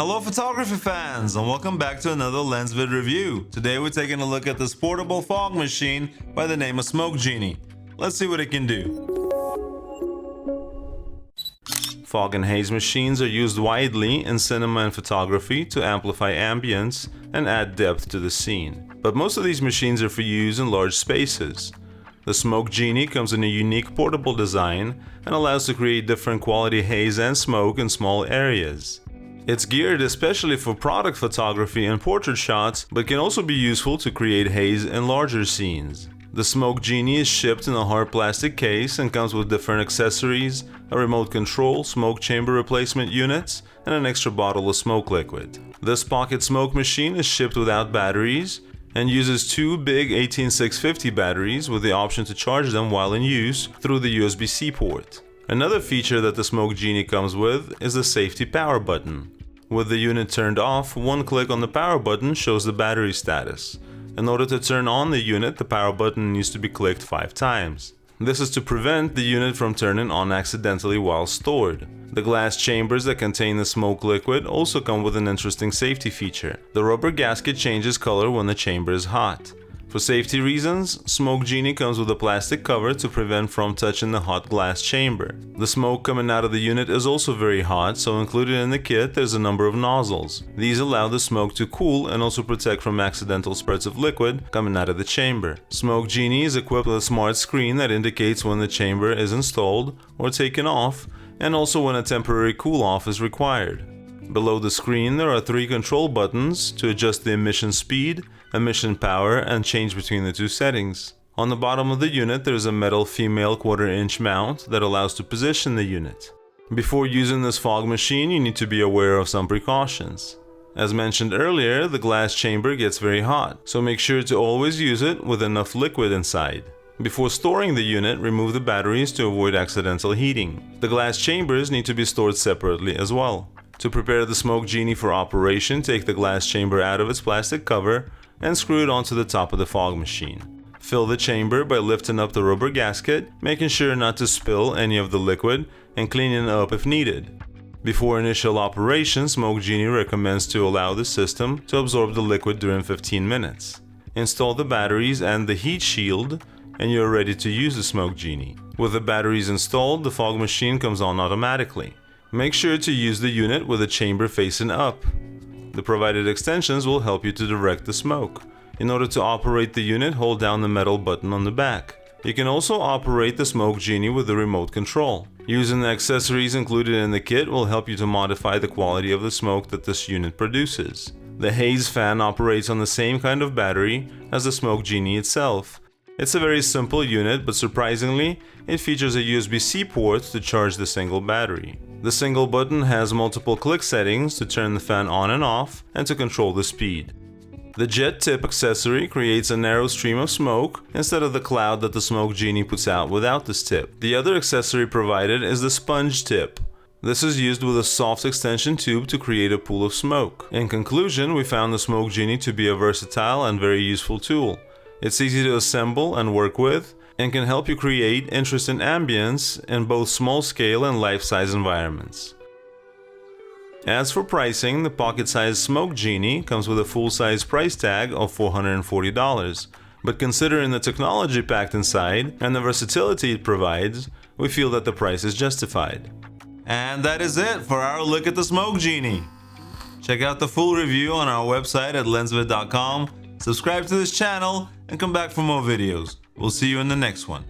Hello photography fans, and welcome back to another LensVid review. Today we're taking a look at this portable fog machine by the name of Smoke Genie. Let's see what it can do. Fog and haze machines are used widely in cinema and photography to amplify ambience and add depth to the scene. But most of these machines are for use in large spaces. The Smoke Genie comes in a unique portable design and allows to create different quality haze and smoke in small areas. It's geared especially for product photography and portrait shots, but can also be useful to create haze in larger scenes. The Smoke Genie is shipped in a hard plastic case and comes with different accessories, a remote control, smoke chamber replacement units, and an extra bottle of smoke liquid. This pocket smoke machine is shipped without batteries and uses two big 18650 batteries with the option to charge them while in use through the USB-C port. Another feature that the Smoke Genie comes with is the safety power button. With the unit turned off, one click on the power button shows the battery status. In order to turn on the unit, the power button needs to be clicked 5 times. This is to prevent the unit from turning on accidentally while stored. The glass chambers that contain the smoke liquid also come with an interesting safety feature. The rubber gasket changes color when the chamber is hot. For safety reasons, Smoke Genie comes with a plastic cover to prevent from touching the hot glass chamber. The smoke coming out of the unit is also very hot, so included in the kit there's a number of nozzles. These allow the smoke to cool and also protect from accidental spurts of liquid coming out of the chamber. Smoke Genie is equipped with a smart screen that indicates when the chamber is installed or taken off, and also when a temporary cool-off is required. Below the screen there are 3 control buttons to adjust the emission speed, emission power, and change between the 2 settings. On the bottom of the unit there is a metal female 1/4-inch mount that allows to position the unit. Before using this fog machine you need to be aware of some precautions. As mentioned earlier, the glass chamber gets very hot, so make sure to always use it with enough liquid inside. Before storing the unit, remove the batteries to avoid accidental heating. The glass chambers need to be stored separately as well. To prepare the Smoke Genie for operation, take the glass chamber out of its plastic cover and screw it onto the top of the fog machine. Fill the chamber by lifting up the rubber gasket, making sure not to spill any of the liquid and cleaning it up if needed. Before initial operation, Smoke Genie recommends to allow the system to absorb the liquid during 15 minutes. Install the batteries and the heat shield and you're ready to use the Smoke Genie. With the batteries installed, the fog machine comes on automatically. Make sure to use the unit with the chamber facing up. The provided extensions will help you to direct the smoke. In order to operate the unit, hold down the metal button on the back. You can also operate the Smoke Genie with the remote control. Using the accessories included in the kit will help you to modify the quality of the smoke that this unit produces. The haze fan operates on the same kind of battery as the Smoke Genie itself. It's a very simple unit, but surprisingly, it features a USB-C port to charge the single battery. The single button has multiple click settings to turn the fan on and off and to control the speed. The jet tip accessory creates a narrow stream of smoke instead of the cloud that the Smoke Genie puts out without this tip. The other accessory provided is the sponge tip. This is used with a soft extension tube to create a pool of smoke. In conclusion, we found the Smoke Genie to be a versatile and very useful tool. It's easy to assemble and work with, and can help you create interesting ambience in both small-scale and life-size environments. As for pricing, the pocket-sized Smoke Genie comes with a full-size price tag of $440, but considering the technology packed inside and the versatility it provides, we feel that the price is justified. And that is it for our look at the Smoke Genie. Check out the full review on our website at lensvid.com, subscribe to this channel, and come back for more videos. We'll see you in the next one.